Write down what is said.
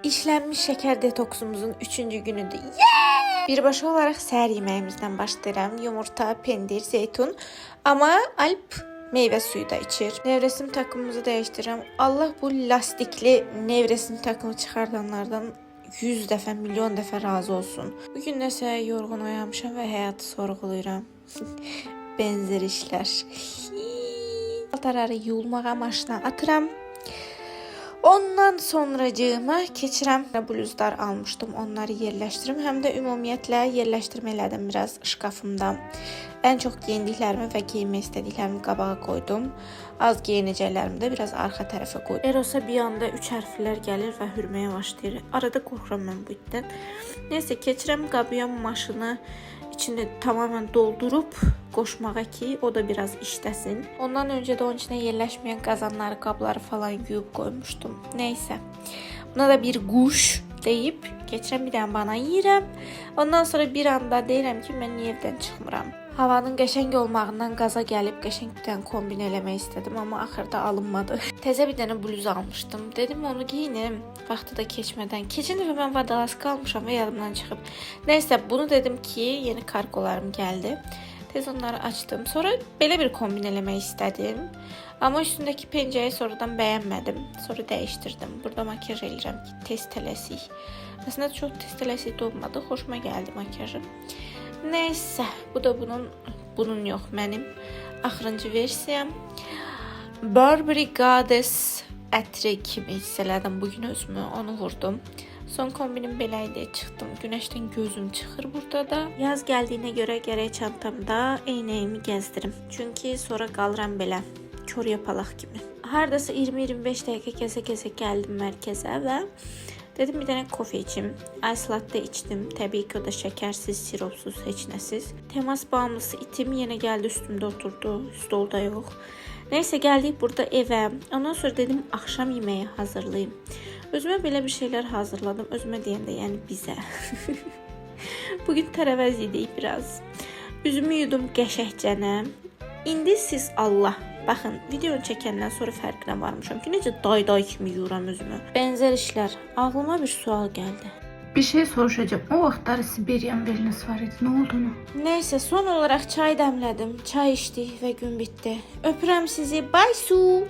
İşlenmiş şeker detoksumuzun 3-cü günüdür. Yeah! Birbaşa olaraq səhər yeməyimizdən başlayıram. Yumurta, pendir, zeytun. Amma Alp meyvə suyu da içir. Nevresim takımımızı dəyişdirirəm. Allah bu lastikli nevresim takımı çıxardanlardan 100 dəfə, milyon dəfə razı olsun. Bugün nəsə yorğun oyanmışam və həyatı sorğuluyuram. Benzer işlər. Paltarları yuyulmağa maşına atıram. Ondan sonracığıma keçirəm. Bluzlar almışdım, onları yerləşdirim. Həm də ümumiyyətlə yerləşdirmə elədim biraz şkafımda. Ən çox geyindiklərimi və geyinmək istədiklərimi qabağa qoydum. Az geyinəcəklərimi də biraz arxa tərəfə qoydum. Erosa bir anda 3 hərflər gəlir və hürməyə başlayır. Arada qorxuram mən bu itdən. Nəysə, keçirəm qabıya maşını içini tamamen doldurup qoşmağa ki, o da biraz işləsin. Ondan öncə də onun içine yerləşməyən qazanları, qabları falan yuyub qoymuşdum. Nəysə, buna da bir quş deyib keçirəm, bir dənə banan yeyirəm. Ondan sonra bir anda deyirəm ki, mən niyə evdən çıxmıram. Havanın qəşəng olmağından qaza gəlib qəşəng bir dənə kombin eləmək istədim, amma axırda alınmadı. Təzə bir dənə bluz almışdım. Dedim onu giyinim, vaxtı da keçmədən. Keçən dəfə mən vadalaska almışam və yadımdan çıxıb. Nəysə, bunu dedim ki, yeni kargolarım gəldi. Tez onları açdım. Sonra belə bir kombin eləmək istədim. Amma üstündəki pencəyi sonradan bəyənmədim. Sonra dəyişdirdim. Burada makyaj eləyirəm ki, tez tələsik. Aslında çox tez tələsik də olmadı. Xoşuma gəldi makyajım. Nəysə, bu da bunun yox, mənim axırıncı versiyam. Burberry Goddess ətri kimi hiss elədim bugün özümü, onu vurdum. Son kombinim belə idi, çıxdım. Günəşdən gözüm çıxır burada da. Yaz gəldiyinə görə gərək çantamda eynəyimi gəzdirim. Çünki sonra qalıram belə kör yapalaq kimi. Hardasa 20-25 dəqiqə kəsə-kəsə gəldim mərkəzə və dedim bir dənə kofe içim. Ice latte içdim. Təbii ki, o da şəkərsiz, siropsuz, heç nəsiz. Temas bağımlısı itim yenə gəldi üstümdə oturdu. Stolda yox. Nəysə, gəldik burada evə. Ondan sonra dedim axşam yeməyi hazırlayayım. Özümə belə bir şeylər hazırladım. Özümə deyəndə, yəni bizə. Bugün tərəvəz yedik biraz. Üzümü yudum qəşəkcənə. İndi siz Allah. Baxın, videonu çəkəndən sonra fərqinə varmışam ki, necə day kimi yuyuram özümü. Benzer işlər. Ağlıma bir sual gəldi. Bir şey soruşacağım. O vaxtları Sibiryan Wellness var idi. Nə oldu ona? Nəysə, son olaraq çay dəmlədim. Çay içdik və gün bitdi. Öpürəm sizi. Bye su.